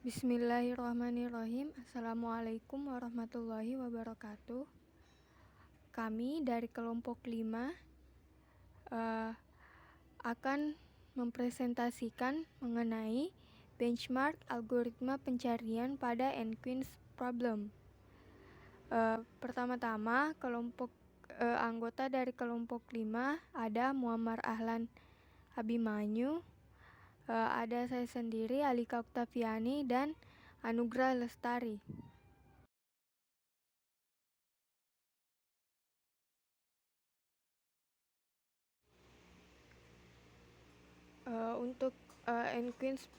Bismillahirrahmanirrahim. Assalamualaikum warahmatullahi wabarakatuh. Kami dari kelompok 5 akan mempresentasikan mengenai benchmark algoritma pencarian pada N-Queens problem. Pertama-tama, anggota dari kelompok 5 ada Muammar Ahlan Abimanyu, ada saya sendiri Alika Oktaviani dan Anugrah Lestari. Untuk N-Queens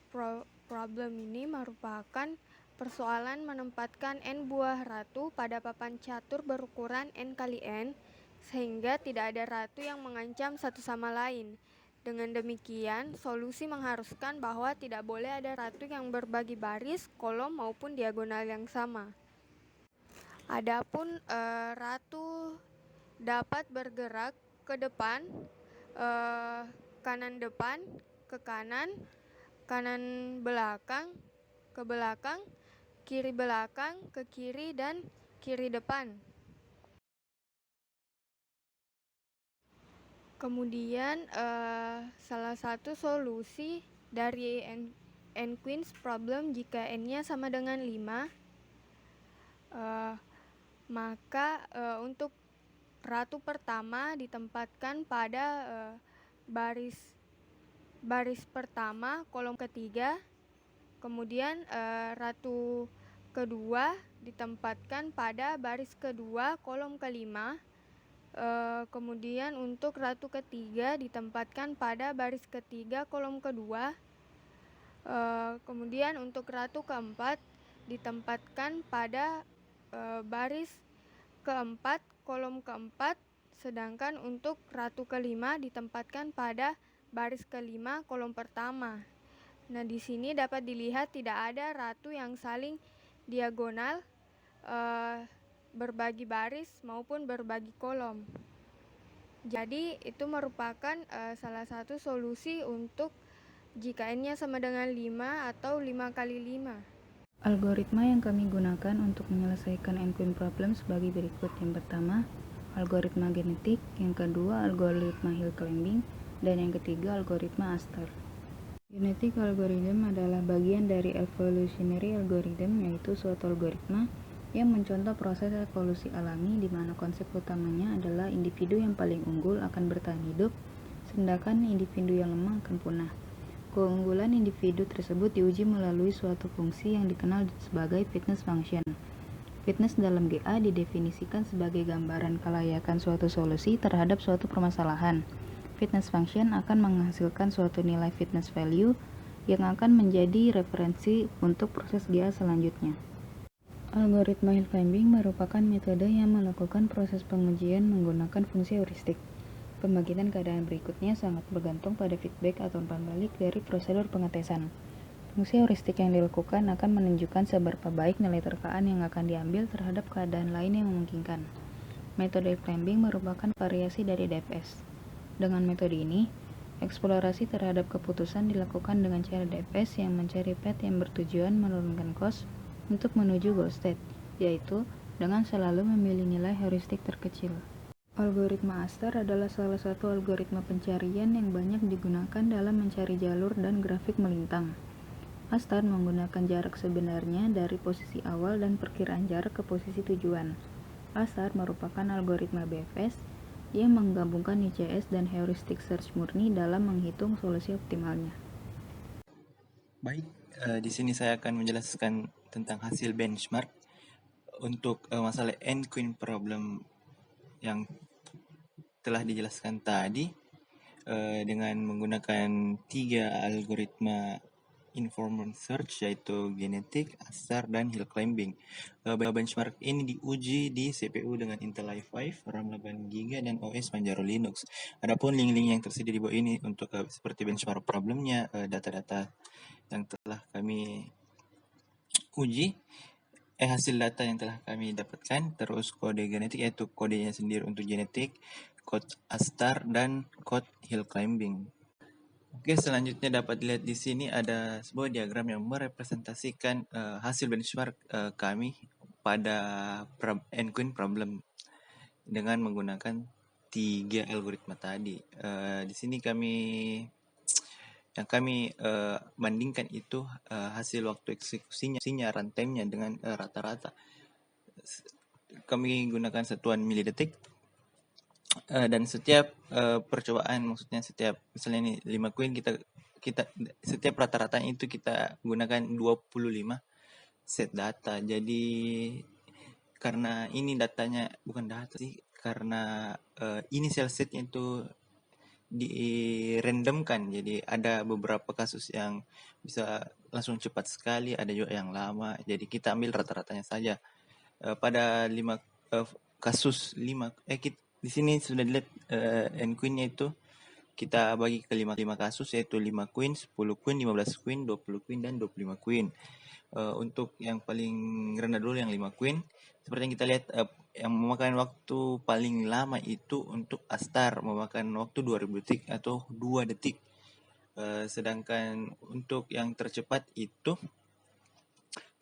problem ini merupakan persoalan menempatkan N buah ratu pada papan catur berukuran N kali N sehingga tidak ada ratu yang mengancam satu sama lain. Dengan demikian, solusi mengharuskan bahwa tidak boleh ada ratu yang berbagi baris, kolom maupun diagonal yang sama. Adapun ratu dapat bergerak ke depan, kanan depan, ke kanan, kanan belakang, ke belakang, kiri belakang, ke kiri, dan kiri depan. Kemudian salah satu solusi dari N-Queens problem jika N-nya sama dengan 5, maka untuk ratu pertama ditempatkan pada baris pertama kolom ketiga, kemudian ratu kedua ditempatkan pada baris kedua kolom kelima, kemudian untuk ratu ketiga ditempatkan pada baris ketiga kolom kedua, kemudian untuk ratu keempat ditempatkan pada baris keempat kolom keempat, sedangkan untuk ratu kelima ditempatkan pada baris kelima kolom pertama. Nah, di sini dapat dilihat tidak ada ratu yang saling diagonal, berbagi baris maupun berbagi kolom. Jadi itu merupakan salah satu solusi untuk jika N-nya sama dengan 5 atau 5 kali 5. Algoritma yang kami gunakan untuk menyelesaikan N-Queen problem sebagai berikut. Yang pertama, algoritma genetik. Yang kedua, algoritma hill climbing. Dan yang ketiga, algoritma Astar. Genetic algorithm adalah bagian dari evolutionary algorithm, yaitu suatu algoritma yang mencontoh proses evolusi alami di mana konsep utamanya adalah individu yang paling unggul akan bertahan hidup, sedangkan individu yang lemah akan punah. Keunggulan individu tersebut diuji melalui suatu fungsi yang dikenal sebagai fitness function. Fitness dalam GA didefinisikan sebagai gambaran kelayakan suatu solusi terhadap suatu permasalahan. Fitness function akan menghasilkan suatu nilai fitness value yang akan menjadi referensi untuk proses GA selanjutnya. Algoritma hill climbing merupakan metode yang melakukan proses pengujian menggunakan fungsi heuristik. Pembangkitan keadaan berikutnya sangat bergantung pada feedback atau umpan balik dari prosedur pengetesan. Fungsi heuristik yang dilakukan akan menunjukkan seberapa baik nilai terkaan yang akan diambil terhadap keadaan lain yang memungkinkan. Metode hill climbing merupakan variasi dari DFS. Dengan metode ini, eksplorasi terhadap keputusan dilakukan dengan cara DFS yang mencari path yang bertujuan menurunkan cost untuk menuju goal state, yaitu dengan selalu memilih nilai heuristik terkecil. Algoritma Astar adalah salah satu algoritma pencarian yang banyak digunakan dalam mencari jalur dan grafik melintang. Astar menggunakan jarak sebenarnya dari posisi awal dan perkiraan jarak ke posisi tujuan. Astar merupakan algoritma BFS yang menggabungkan ICS dan heuristic search murni dalam menghitung solusi optimalnya. Baik, di sini saya akan menjelaskan tentang hasil benchmark untuk masalah N-Queen problem yang telah dijelaskan tadi dengan menggunakan 3 algoritma informant search, yaitu genetik, Astar, dan hill climbing. Benchmark ini diuji di CPU dengan Intel i5, RAM 8GB, dan OS Manjaro Linux. Adapun link-link yang tersedia di bawah ini untuk seperti benchmark problemnya, data-data yang telah kami uji, hasil data yang telah kami dapatkan, terus kode genetik yaitu kodenya sendiri untuk genetik, kode Astar, dan kode hill climbing. Oke, selanjutnya dapat dilihat di sini ada sebuah diagram yang merepresentasikan hasil benchmark kami pada N-Queen problem dengan menggunakan 3 algoritma tadi. Di sini kami bandingkan itu hasil waktu eksekusinya, runtime-nya dengan rata-rata. Kami gunakan satuan milidetik dan setiap percobaan, maksudnya setiap misalnya ini 5 queen, kita setiap rata-ratanya itu kita gunakan 25 set data. Jadi karena ini datanya bukan data sih, karena initial setnya itu di randomkan, jadi ada beberapa kasus yang bisa langsung cepat sekali, ada juga yang lama, jadi kita ambil rata-ratanya saja. Pada 5 kasus 5 di sini sudah dilihat N queen-nya itu kita bagi ke 5 kasus, yaitu 5 queen, 10 queen, 15 queen, 20 queen, dan 25 queen. Untuk yang paling rendah dulu, yang 5 queen, seperti yang kita lihat, yang memakan waktu paling lama itu untuk Astar, memakan waktu 2000 detik atau 2 detik. Sedangkan untuk yang tercepat itu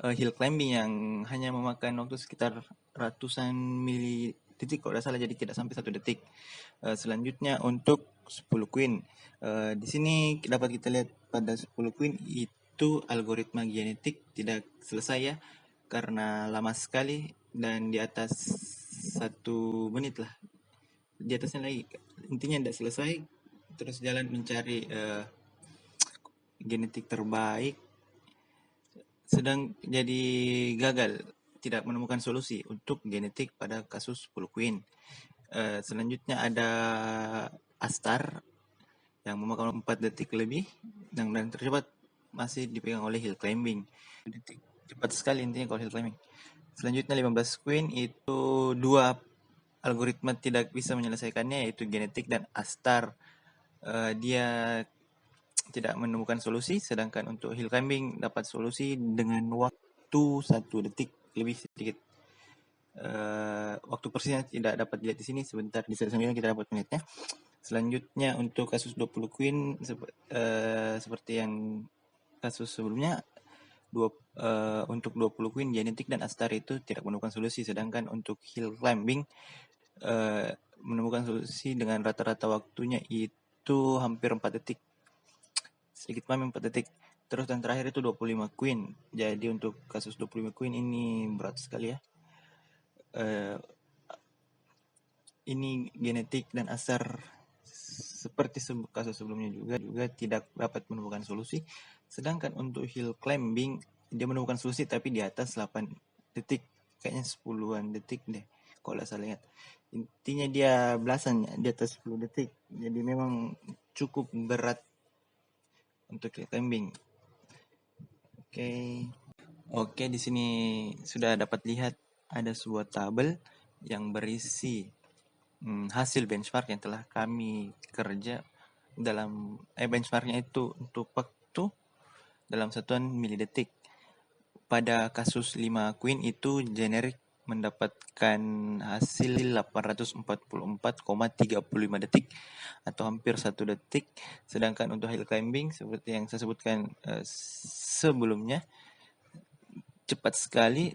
hill climbing yang hanya memakan waktu sekitar ratusan mili detik kalau tidak salah, jadi tidak sampai 1 detik. Selanjutnya untuk 10 queen. Di sini dapat kita lihat pada 10 queen itu algoritma genetik tidak selesai ya, karena lama sekali dan di atas 1 menit lah. Di atasnya lagi, intinya tidak selesai, terus jalan mencari genetik terbaik, sedang jadi gagal, tidak menemukan solusi untuk genetik pada kasus 10 queen. Selanjutnya ada Astar yang memakan 4 detik lebih, dan tercepat masih dipegang oleh hill climbing. Detik cepat sekali intinya kalau hill climbing. Selanjutnya 15 queen itu 2 algoritma tidak bisa menyelesaikannya, yaitu genetik dan Astar. Dia tidak menemukan solusi, sedangkan untuk hill climbing dapat solusi dengan waktu 1 detik lebih sedikit. Waktu persisnya tidak dapat dilihat di sini, sebentar di slide selanjutnya kita dapat melihatnya. Selanjutnya untuk kasus 20 queen seperti yang kasus sebelumnya, untuk 20 queen genetik dan Astar itu tidak menemukan solusi, sedangkan untuk hill climbing menemukan solusi dengan rata-rata waktunya itu hampir 4 detik, sedikit paham 4 detik. Terus dan terakhir itu 25 queen. Jadi untuk kasus 25 queen ini berat sekali ya. Ini genetik dan Astar seperti kasus sebelumnya juga tidak dapat menemukan solusi. Sedangkan untuk hill climbing dia menemukan solusi tapi di atas 8 detik, kayaknya 10-an detik deh kalau tidak salah ingat. Intinya dia belasan di atas 10 detik. Jadi memang cukup berat untuk hill climbing. Oke, di sini sudah dapat lihat ada sebuah tabel yang berisi hasil benchmark yang telah kami kerja dalam benchmarknya itu untuk waktu dalam satuan milidetik. Pada kasus 5 queen itu generik mendapatkan hasil 844,35 detik atau hampir 1 detik. Sedangkan untuk hill climbing seperti yang saya sebutkan sebelumnya, cepat sekali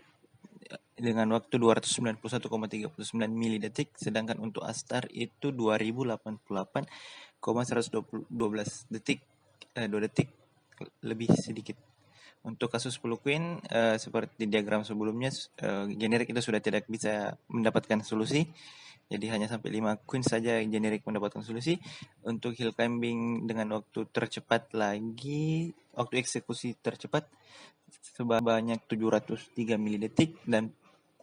dengan waktu 291,39 milidetik, sedangkan untuk Astar itu 2088,112 detik, 2 detik lebih sedikit. Untuk kasus 10 queen seperti diagram sebelumnya, generik itu sudah tidak bisa mendapatkan solusi, jadi hanya sampai 5 queen saja generik mendapatkan solusi. Untuk hill climbing dengan waktu tercepat lagi, waktu eksekusi tercepat sebanyak 703 milidetik, dan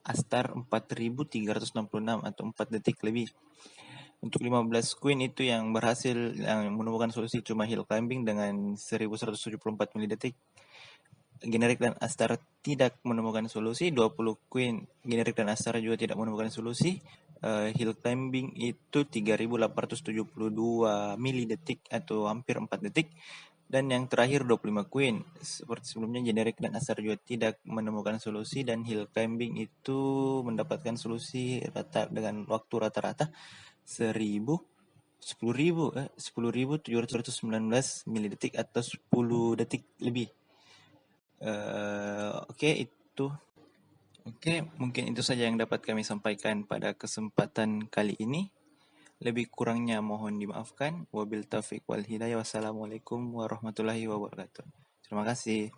Astar 4366 atau 4 detik lebih. Untuk 15 queen itu yang berhasil yang menemukan solusi cuma hill climbing dengan 1174 milidetik. Generik dan Astar tidak menemukan solusi. 20 queen generik dan Astar juga tidak menemukan solusi. Hill climbing itu 3872 milidetik atau hampir 4 detik. Dan yang terakhir 25 queen, seperti sebelumnya generik dan Astar juga tidak menemukan solusi, dan hill climbing itu mendapatkan solusi dengan waktu rata-rata 1000 10.719 milidetik atau 10 detik lebih. Oke, itu. Oke, mungkin itu saja yang dapat kami sampaikan pada kesempatan kali ini. Lebih kurangnya mohon dimaafkan. Wabil taufiq wal hidayah. Wassalamualaikum warahmatullahi wabarakatuh. Terima kasih.